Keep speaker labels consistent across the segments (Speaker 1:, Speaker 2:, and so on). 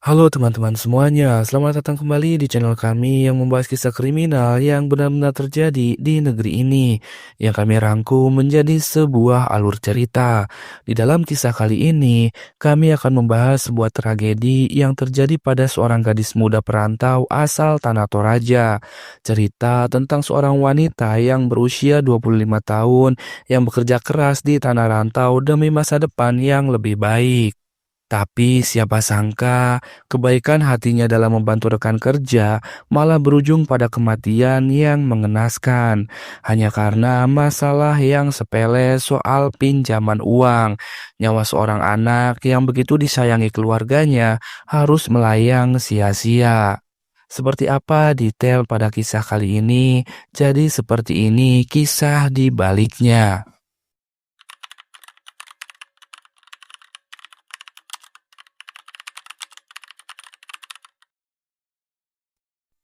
Speaker 1: Halo teman-teman semuanya, selamat datang kembali di channel kami yang membahas kisah kriminal yang benar-benar terjadi di negeri ini, yang kami rangkum menjadi sebuah alur cerita. Di dalam kisah kali ini, kami akan membahas sebuah tragedi yang terjadi pada seorang gadis muda perantau asal Tanah Toraja. Cerita tentang seorang wanita yang berusia 25 tahun yang bekerja keras di tanah rantau demi masa depan yang lebih baik. Tapi siapa sangka kebaikan hatinya dalam membantu rekan kerja malah berujung pada kematian yang mengenaskan. Hanya karena masalah yang sepele soal pinjaman uang. Nyawa seorang anak yang begitu disayangi keluarganya harus melayang sia-sia. Seperti apa detail pada kisah kali ini? Jadi seperti ini kisah di baliknya.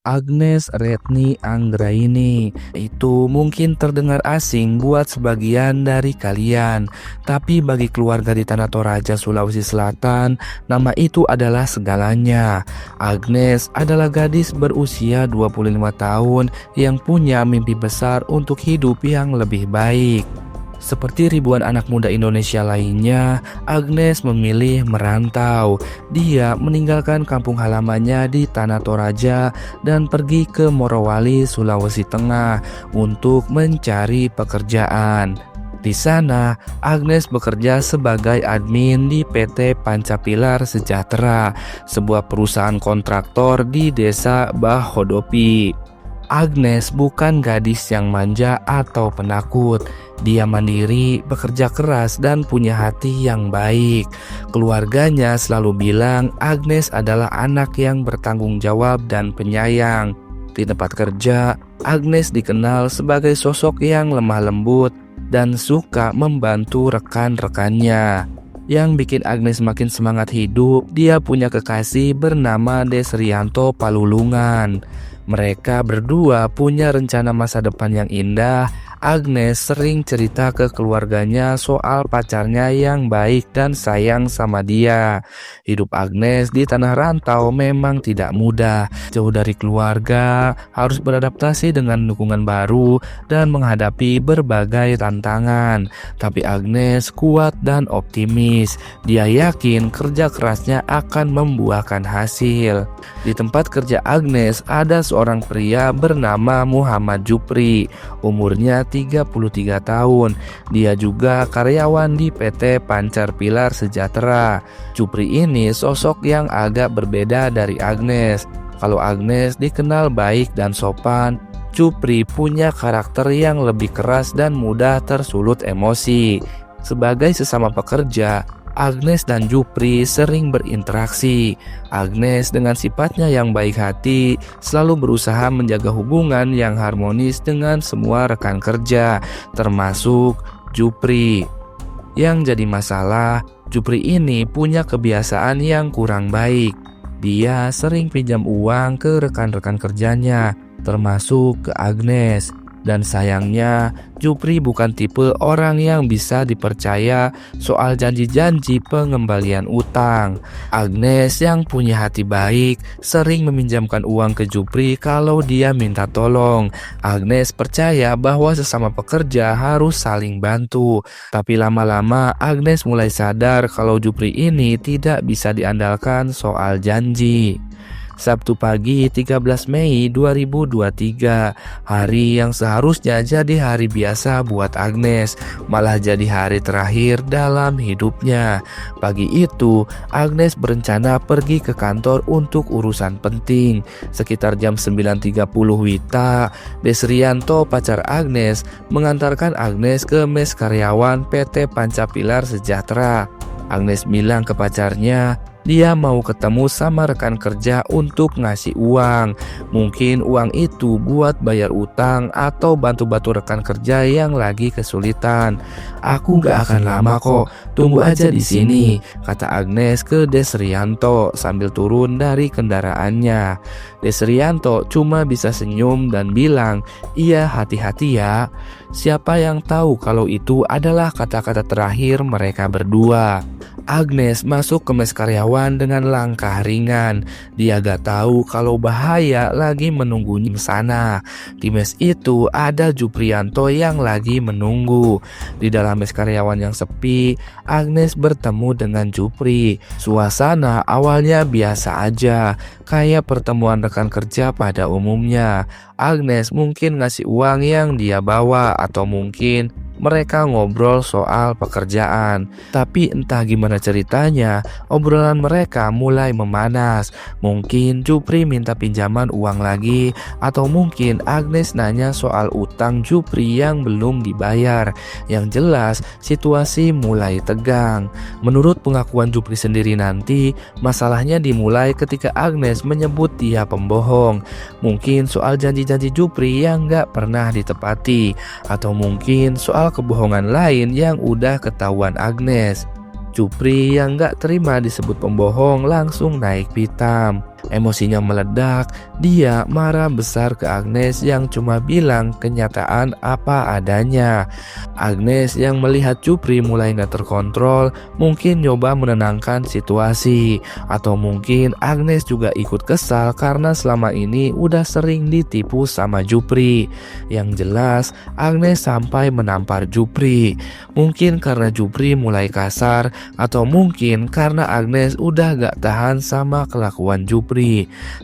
Speaker 1: Agnes Retni Anggraini. Itu mungkin terdengar asing buat sebagian dari kalian, tapi bagi keluarga di Tanah Toraja, Sulawesi Selatan, nama itu adalah segalanya. Agnes adalah gadis berusia 25 tahun yang punya mimpi besar untuk hidup yang lebih baik. Seperti ribuan anak muda Indonesia lainnya, Agnes memilih merantau. Dia meninggalkan kampung halamannya di Tanah Toraja dan pergi ke Morowali, Sulawesi Tengah untuk mencari pekerjaan. Di sana, Agnes bekerja sebagai admin di PT Pancapilar Sejahtera, sebuah perusahaan kontraktor di Desa Bahodopi. Agnes bukan gadis yang manja atau penakut. Dia mandiri, bekerja keras, dan punya hati yang baik. Keluarganya selalu bilang Agnes adalah anak yang bertanggung jawab dan penyayang. Di tempat kerja, Agnes dikenal sebagai sosok yang lemah lembut dan suka membantu rekan-rekannya. Yang bikin Agnes makin semangat hidup, dia punya kekasih bernama Desrianto Palulungan. Mereka berdua punya rencana masa depan yang indah. Agnes sering cerita ke keluarganya soal pacarnya yang baik dan sayang sama dia. Hidup Agnes di tanah rantau memang tidak mudah. Jauh dari keluarga, harus beradaptasi dengan lingkungan baru dan menghadapi berbagai tantangan. Tapi Agnes kuat dan optimis. Dia yakin kerja kerasnya akan membuahkan hasil. Di tempat kerja Agnes ada seorang pria bernama Muhammad Jupri. Umurnya 33 tahun. Dia juga karyawan di PT Pancapilar Sejahtera. Jupri ini sosok yang agak berbeda dari Agnes. Kalau Agnes dikenal baik dan sopan, Jupri punya karakter yang lebih keras dan mudah tersulut emosi. Sebagai sesama pekerja, Agnes dan Jupri sering berinteraksi. Agnes dengan sifatnya yang baik hati selalu berusaha menjaga hubungan yang harmonis dengan semua rekan kerja, termasuk Jupri. Yang jadi masalah, Jupri ini punya kebiasaan yang kurang baik. Dia sering pinjam uang ke rekan-rekan kerjanya, termasuk ke Agnes. Dan sayangnya, Jupri bukan tipe orang yang bisa dipercaya soal janji-janji pengembalian utang. Agnes yang punya hati baik sering meminjamkan uang ke Jupri kalau dia minta tolong. Agnes percaya bahwa sesama pekerja harus saling bantu. Tapi lama-lama Agnes mulai sadar kalau Jupri ini tidak bisa diandalkan soal janji. Sabtu pagi 13 Mei 2023, hari yang seharusnya jadi hari biasa buat Agnes, malah jadi hari terakhir dalam hidupnya. Pagi itu, Agnes berencana pergi ke kantor untuk urusan penting. Sekitar jam 9.30 Wita, Desrianto, pacar Agnes, mengantarkan Agnes ke mes karyawan PT Pancapilar Sejahtera. Agnes bilang ke pacarnya, dia mau ketemu sama rekan kerja untuk ngasih uang. Mungkin uang itu buat bayar utang atau bantu-bantu rekan kerja yang lagi kesulitan. Aku gak akan lama kok, tunggu aja di sini, kata Agnes ke Desrianto sambil turun dari kendaraannya. Desrianto cuma bisa senyum dan bilang, iya hati-hati ya. Siapa yang tahu kalau itu adalah kata-kata terakhir mereka berdua. Agnes masuk ke mes karyawan dengan langkah ringan. Dia gak tahu kalau bahaya lagi menunggunya di sana. Di mes itu ada Juprianto yang lagi menunggu. Di dalam mes karyawan yang sepi, Agnes bertemu dengan Jupri. Suasana awalnya biasa aja, kayak pertemuan rekan kerja pada umumnya. Agnes mungkin ngasih uang yang dia bawa, atau mungkin mereka ngobrol soal pekerjaan. Tapi entah gimana ceritanya, obrolan mereka mulai memanas. Mungkin Jupri minta pinjaman uang lagi, atau mungkin Agnes nanya soal utang Jupri yang belum dibayar. Yang jelas situasi mulai tegang. Menurut pengakuan Jupri sendiri nanti, masalahnya dimulai ketika Agnes menyebut dia pembohong. Mungkin soal janji-janji Jupri yang gak pernah ditepati, atau mungkin soal kebohongan lain yang udah ketahuan Agnes. Jupri yang gak terima disebut pembohong langsung naik pitam. Emosinya meledak, dia marah besar ke Agnes yang cuma bilang kenyataan apa adanya. Agnes yang melihat Jupri mulai gak terkontrol, mungkin nyoba menenangkan situasi. Atau mungkin Agnes juga ikut kesal karena selama ini udah sering ditipu sama Jupri. Yang jelas Agnes sampai menampar Jupri. Mungkin karena Jupri mulai kasar, atau mungkin karena Agnes udah gak tahan sama kelakuan Jupri.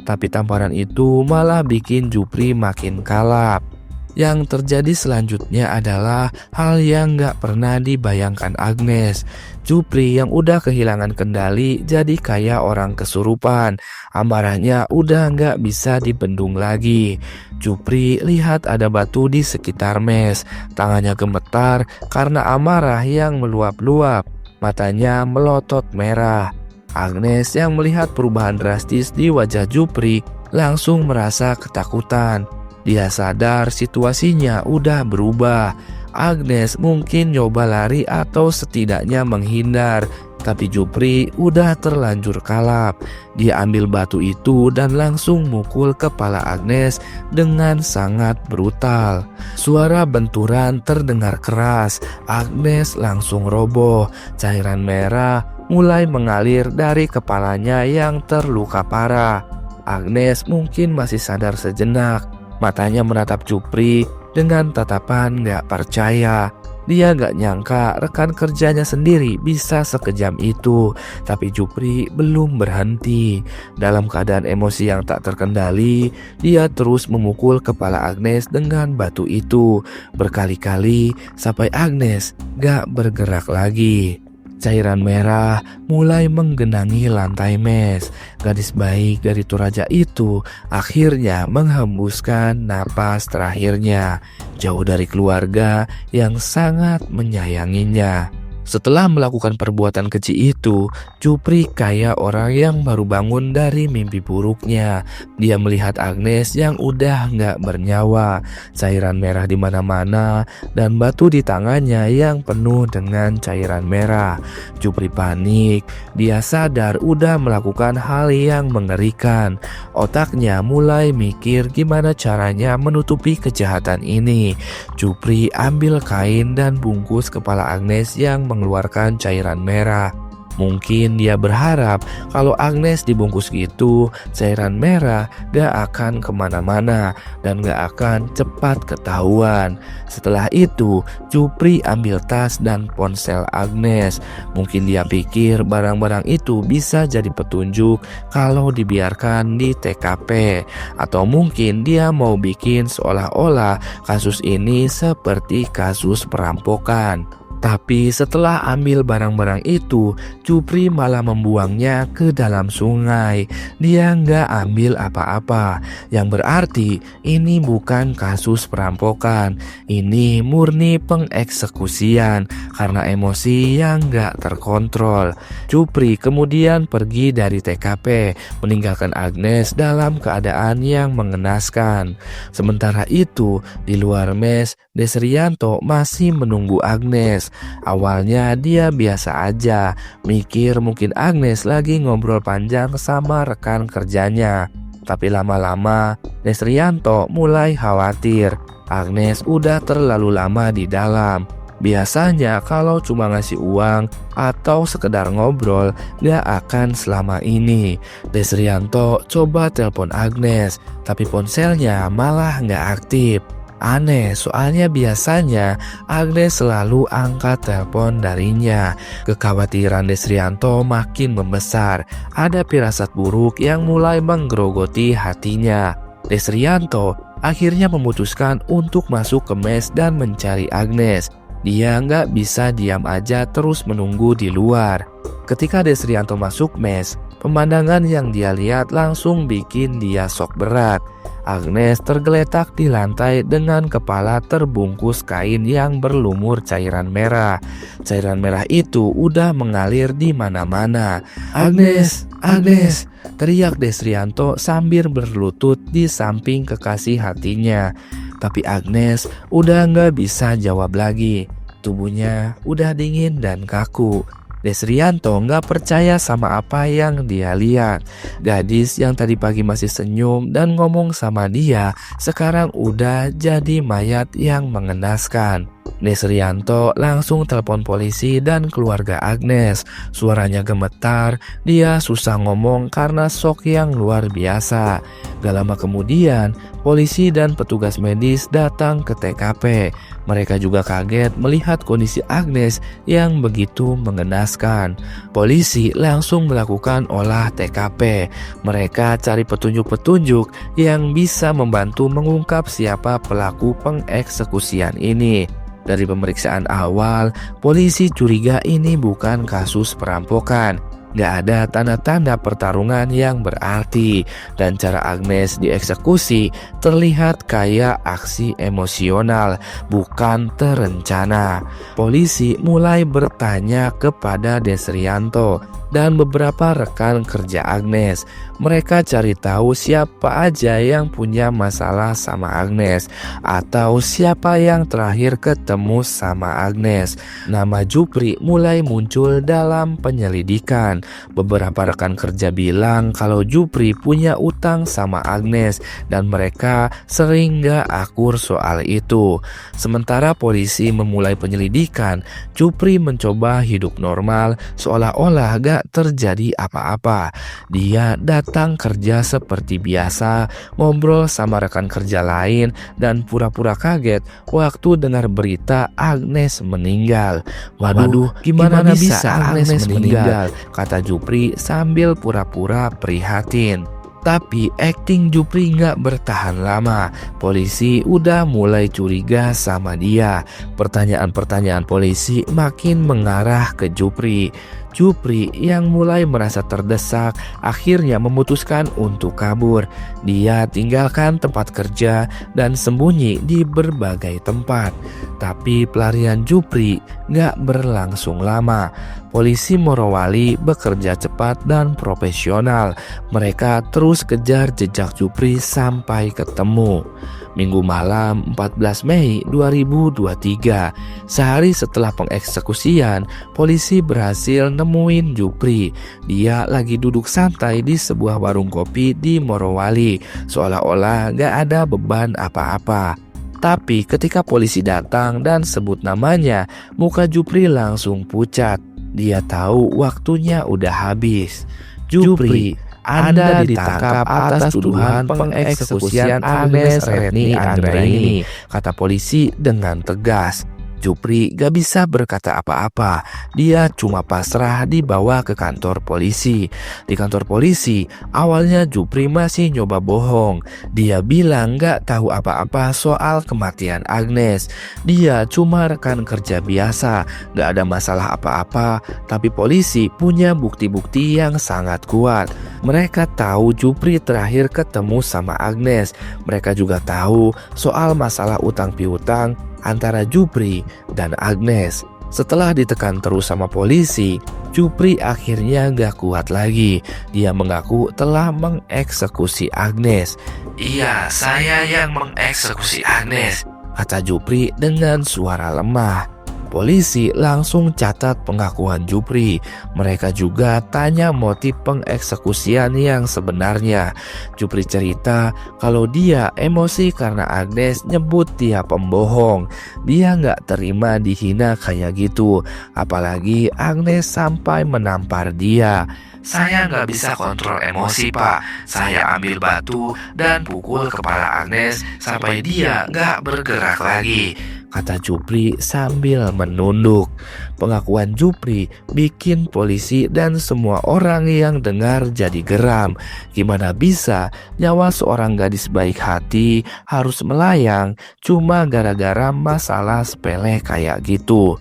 Speaker 1: Tapi tamparan itu malah bikin Jupri makin kalap. Yang terjadi selanjutnya adalah hal yang gak pernah dibayangkan Agnes. Jupri yang udah kehilangan kendali jadi kayak orang kesurupan. Amarahnya udah gak bisa dibendung lagi. Jupri lihat ada batu di sekitar mes. Tangannya gemetar karena amarah yang meluap-luap. Matanya melotot merah. Agnes yang melihat perubahan drastis di wajah Jupri langsung merasa ketakutan. Dia sadar situasinya udah berubah. Agnes mungkin nyoba lari atau setidaknya menghindar, tapi Jupri udah terlanjur kalap. Dia ambil batu itu dan langsung mukul kepala Agnes dengan sangat brutal. Suara benturan terdengar keras. Agnes langsung roboh. Cairan merah mulai mengalir dari kepalanya yang terluka parah. Agnes mungkin masih sadar sejenak. Matanya menatap Jupri dengan tatapan gak percaya. Dia gak nyangka rekan kerjanya sendiri bisa sekejam itu. Tapi Jupri belum berhenti. Dalam keadaan emosi yang tak terkendali, dia terus memukul kepala Agnes dengan batu itu berkali-kali sampai Agnes gak bergerak lagi. Cairan merah mulai menggenangi lantai mes. Gadis baik dari Toraja itu akhirnya menghembuskan napas terakhirnya, jauh dari keluarga yang sangat menyayanginya. Setelah melakukan perbuatan keji itu, Jupri kayak orang yang baru bangun dari mimpi buruknya. Dia melihat Agnes yang udah gak bernyawa, cairan merah di mana-mana, dan batu di tangannya yang penuh dengan cairan merah. Jupri panik. Dia sadar udah melakukan hal yang mengerikan. Otaknya mulai mikir gimana caranya menutupi kejahatan ini. Jupri ambil kain dan bungkus kepala Agnes yang mengeluarkan cairan merah. Mungkin dia berharap kalau Agnes dibungkus gitu, cairan merah gak akan kemana-mana dan gak akan cepat ketahuan. Setelah itu, Jupri ambil tas dan ponsel Agnes. Mungkin dia pikir barang-barang itu bisa jadi petunjuk kalau dibiarkan di TKP. Atau mungkin dia mau bikin seolah-olah kasus ini seperti kasus perampokan. Tapi setelah ambil barang-barang itu, Jupri malah membuangnya ke dalam sungai. Dia nggak ambil apa-apa. Yang berarti ini bukan kasus perampokan. Ini murni pengeksekusian karena emosi yang nggak terkontrol. Jupri kemudian pergi dari TKP, meninggalkan Agnes dalam keadaan yang mengenaskan. Sementara itu, di luar mes, Desrianto masih menunggu Agnes. Awalnya dia biasa aja, mikir mungkin Agnes lagi ngobrol panjang sama rekan kerjanya. Tapi lama-lama Desrianto mulai khawatir. Agnes udah terlalu lama di dalam. Biasanya kalau cuma ngasih uang atau sekedar ngobrol gak akan selama ini. Desrianto coba telepon Agnes, tapi ponselnya malah gak aktif. Aneh, soalnya biasanya Agnes selalu angkat telepon darinya. Kekhawatiran Desrianto makin membesar. Ada firasat buruk yang mulai menggerogoti hatinya. Desrianto akhirnya memutuskan untuk masuk ke mes dan mencari Agnes. Dia nggak bisa diam aja terus menunggu di luar. Ketika Desrianto masuk mes, pemandangan yang dia lihat langsung bikin dia shock berat. Agnes tergeletak di lantai dengan kepala terbungkus kain yang berlumur cairan merah. Cairan merah itu udah mengalir di mana-mana. "Agnes, Agnes!" teriak Desrianto sambil berlutut di samping kekasih hatinya. Tapi Agnes udah nggak bisa jawab lagi. Tubuhnya udah dingin dan kaku. Desrianto nggak percaya sama apa yang dia lihat. Gadis yang tadi pagi masih senyum dan ngomong sama dia, sekarang udah jadi mayat yang mengenaskan. Desrianto langsung telepon polisi dan keluarga Agnes. Suaranya gemetar, dia susah ngomong karena shock yang luar biasa. Gak lama kemudian, polisi dan petugas medis datang ke TKP. Mereka juga kaget melihat kondisi Agnes yang begitu mengenaskan. Polisi langsung melakukan olah TKP. Mereka cari petunjuk-petunjuk yang bisa membantu mengungkap siapa pelaku pengeksekusian ini. Dari pemeriksaan awal, polisi curiga ini bukan kasus perampokan. Gak ada tanda-tanda pertarungan yang berarti, dan cara Agnes dieksekusi terlihat kayak aksi emosional, bukan terencana. Polisi mulai bertanya kepada Desrianto dan beberapa rekan kerja Agnes. Mereka cari tahu siapa aja yang punya masalah sama Agnes, atau siapa yang terakhir ketemu sama Agnes. Nama Jupri mulai muncul dalam penyelidikan. Beberapa rekan kerja bilang kalau Jupri punya utang sama Agnes dan mereka sering gak akur soal itu. Sementara polisi memulai penyelidikan, Jupri mencoba hidup normal seolah-olah gak terjadi apa-apa. Dia datang kerja seperti biasa, ngobrol sama rekan kerja lain, dan pura-pura kaget waktu dengar berita Agnes meninggal. Waduh, gimana bisa Agnes meninggal? Kata Jupri sambil pura-pura prihatin. Tapi akting Jupri nggak bertahan lama. Polisi udah mulai curiga sama dia. Pertanyaan-pertanyaan polisi makin mengarah ke Jupri. Jupri yang mulai merasa terdesak akhirnya memutuskan untuk kabur. Dia tinggalkan tempat kerja dan sembunyi di berbagai tempat. Tapi pelarian Jupri gak berlangsung lama. Polisi Morowali bekerja cepat dan profesional. Mereka terus kejar jejak Jupri sampai ketemu. Minggu malam 14 Mei 2023, sehari setelah pengeksekusian, polisi berhasil nemuin Jupri. Dia lagi duduk santai di sebuah warung kopi di Morowali, seolah-olah gak ada beban apa-apa. Tapi ketika polisi datang dan sebut namanya, muka Jupri langsung pucat. Dia tahu waktunya udah habis. Jupri, Anda ditangkap atas tuduhan pengeksekusian Agnes Retni Anggraini, kata polisi dengan tegas. Jupri gak bisa berkata apa-apa. Dia cuma pasrah dibawa ke kantor polisi. Di kantor polisi, awalnya Jupri masih nyoba bohong. Dia bilang gak tahu apa-apa soal kematian Agnes. Dia cuma rekan kerja biasa, gak ada masalah apa-apa. Tapi polisi punya bukti-bukti yang sangat kuat. Mereka tahu Jupri terakhir ketemu sama Agnes. Mereka juga tahu soal masalah utang piutang antara Jupri dan Agnes. Setelah ditekan terus sama polisi, Jupri akhirnya gak kuat lagi. Dia mengaku telah mengeksekusi Agnes. "Iya, saya yang mengeksekusi Agnes," kata Jupri dengan suara lemah. Polisi langsung catat pengakuan Jupri. Mereka juga tanya motif pengeksekusian yang sebenarnya. Jupri cerita kalau dia emosi karena Agnes nyebut dia pembohong. Dia nggak terima dihina kayak gitu. Apalagi Agnes sampai menampar dia. "Saya nggak bisa kontrol emosi, Pak. Saya ambil batu dan pukul kepala Agnes sampai dia nggak bergerak lagi," kata Jupri sambil menunduk. Pengakuan Jupri bikin polisi dan semua orang yang dengar jadi geram. Gimana bisa nyawa seorang gadis baik hati harus melayang cuma gara-gara masalah sepele kayak gitu.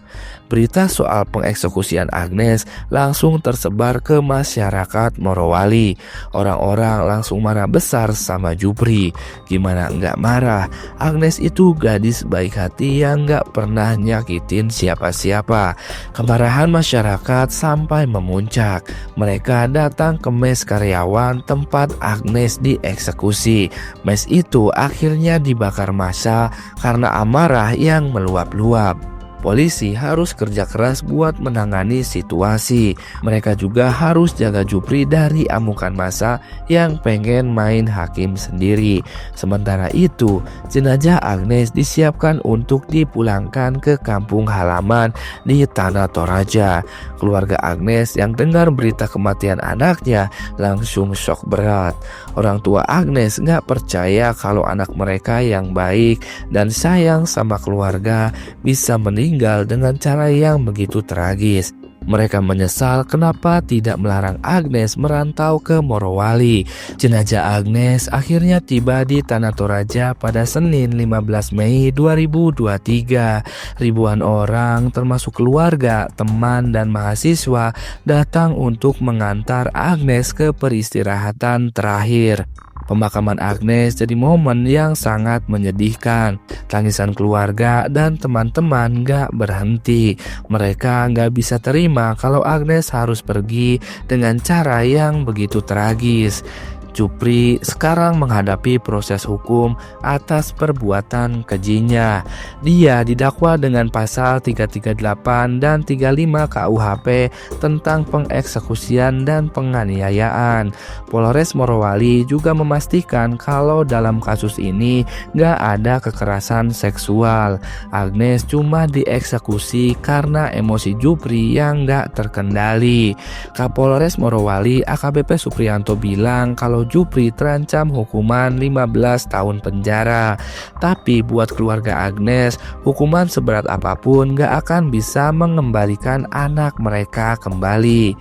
Speaker 1: Berita soal pengeksekusian Agnes langsung tersebar ke masyarakat Morowali. Orang-orang langsung marah besar sama Jupri. Gimana nggak marah? Agnes itu gadis baik hati yang nggak pernah nyakitin siapa-siapa. Kemarahan masyarakat sampai memuncak. Mereka datang ke mes karyawan tempat Agnes dieksekusi. Mes itu akhirnya dibakar massa karena amarah yang meluap-luap. Polisi harus kerja keras buat menangani situasi. Mereka juga harus jaga Jupri dari amukan massa yang pengen main hakim sendiri. Sementara itu, jenazah Agnes disiapkan untuk dipulangkan ke kampung halaman di Tanah Toraja. Keluarga Agnes yang dengar berita kematian anaknya langsung shock berat. Orang tua Agnes nggak percaya kalau anak mereka yang baik dan sayang sama keluarga bisa meninggal dengan cara yang begitu tragis. Mereka menyesal kenapa tidak melarang Agnes merantau ke Morowali. Jenazah Agnes akhirnya tiba di Tanah Toraja pada Senin 15 Mei 2023. Ribuan orang termasuk keluarga, teman, dan mahasiswa datang untuk mengantar Agnes ke peristirahatan terakhir. Pemakaman Agnes jadi momen yang sangat menyedihkan. Tangisan keluarga dan teman-teman gak berhenti. Mereka gak bisa terima kalau Agnes harus pergi dengan cara yang begitu tragis. Jupri sekarang menghadapi proses hukum atas perbuatan kejinya. Dia didakwa dengan pasal 338 dan 35 KUHP tentang pengeksekusian dan penganiayaan. Polres Morowali juga memastikan kalau dalam kasus ini gak ada kekerasan seksual. Agnes cuma dieksekusi karena emosi Jupri yang gak terkendali. Kapolres Morowali AKBP Supriyanto bilang kalau Jupri terancam hukuman 15 tahun penjara. Tapi buat keluarga Agnes, hukuman seberat apapun gak akan bisa mengembalikan anak mereka kembali.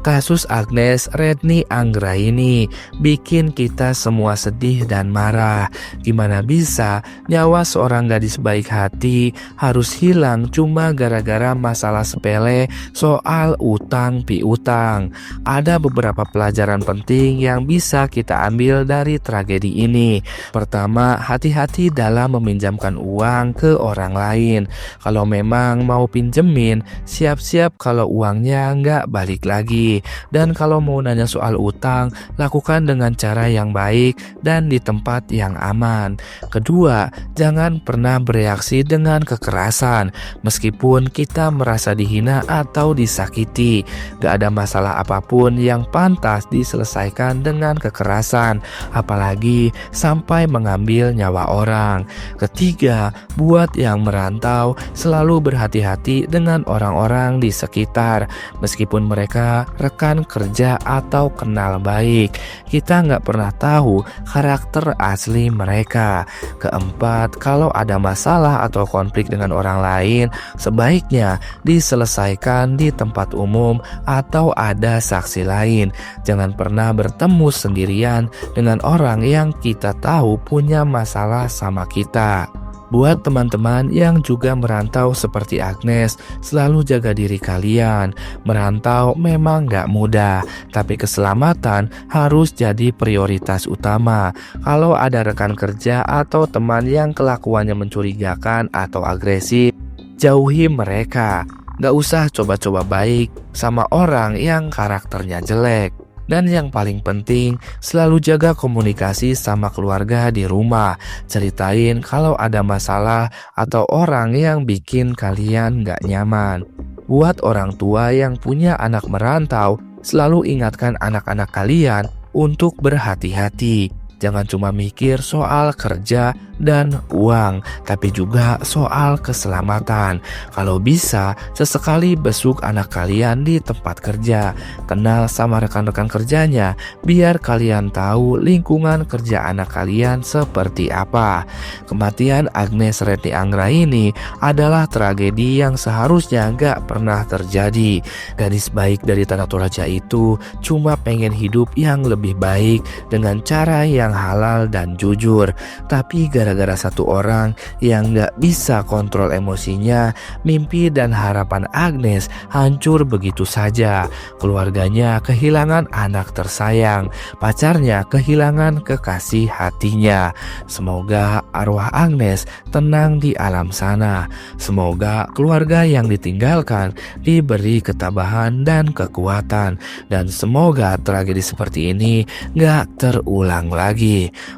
Speaker 1: Kasus Agnes Retni Anggraini bikin kita semua sedih dan marah. Gimana bisa nyawa seorang gadis baik hati harus hilang cuma gara-gara masalah sepele soal utang piutang. Ada beberapa pelajaran penting yang bisa kita ambil dari tragedi ini. Pertama, hati-hati dalam meminjamkan uang ke orang lain. Kalau memang mau pinjemin, siap-siap kalau uangnya nggak balik lagi. Dan kalau mau nanya soal utang, lakukan dengan cara yang baik dan di tempat yang aman. Kedua, jangan pernah bereaksi dengan kekerasan. Meskipun kita merasa dihina atau disakiti, gak ada masalah apapun yang pantas diselesaikan dengan kekerasan, apalagi sampai mengambil nyawa orang. Ketiga, buat yang merantau, selalu berhati-hati dengan orang-orang di sekitar. Meskipun mereka rekan kerja atau kenal baik, kita nggak pernah tahu karakter asli mereka. Keempat, kalau ada masalah atau konflik dengan orang lain, sebaiknya diselesaikan di tempat umum atau ada saksi lain. Jangan pernah bertemu sendirian dengan orang yang kita tahu punya masalah sama kita. Buat teman-teman yang juga merantau seperti Agnes, selalu jaga diri kalian. Merantau memang gak mudah, tapi keselamatan harus jadi prioritas utama. Kalau ada rekan kerja atau teman yang kelakuannya mencurigakan atau agresif, jauhi mereka. Gak usah coba-coba baik sama orang yang karakternya jelek. Dan yang paling penting, selalu jaga komunikasi sama keluarga di rumah. Ceritain kalau ada masalah atau orang yang bikin kalian gak nyaman. Buat orang tua yang punya anak merantau, selalu ingatkan anak-anak kalian untuk berhati-hati. Jangan cuma mikir soal kerja dan uang, tapi juga soal keselamatan. Kalau bisa, sesekali besuk anak kalian di tempat kerja. Kenal sama rekan-rekan kerjanya, biar kalian tahu lingkungan kerja anak kalian seperti apa. Kematian Agnes Retni Anggraini adalah tragedi yang seharusnya gak pernah terjadi. Gadis baik dari Tanah Toraja itu cuma pengen hidup yang lebih baik dengan cara yang halal dan jujur. Tapi gara-gara satu orang yang gak bisa kontrol emosinya, mimpi dan harapan Agnes hancur begitu saja. Keluarganya kehilangan anak tersayang, pacarnya kehilangan kekasih hatinya. Semoga arwah Agnes tenang di alam sana. Semoga keluarga yang ditinggalkan diberi ketabahan dan kekuatan. Dan semoga tragedi seperti ini gak terulang lagi.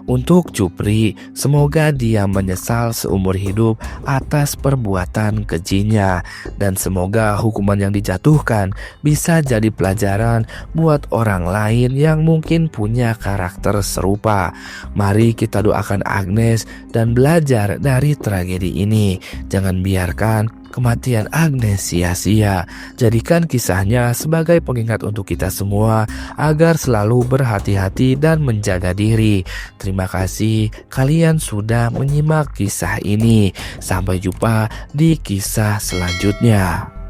Speaker 1: Untuk Jupri, semoga dia menyesal seumur hidup atas perbuatan kejinya. Dan semoga hukuman yang dijatuhkan bisa jadi pelajaran buat orang lain yang mungkin punya karakter serupa. Mari kita doakan Agnes dan belajar dari tragedi ini. Jangan biarkan kematian Agnes sia-sia. Jadikan kisahnya sebagai pengingat untuk kita semua agar selalu berhati-hati dan menjaga diri. Terima kasih kalian sudah menyimak kisah ini. Sampai jumpa di kisah selanjutnya.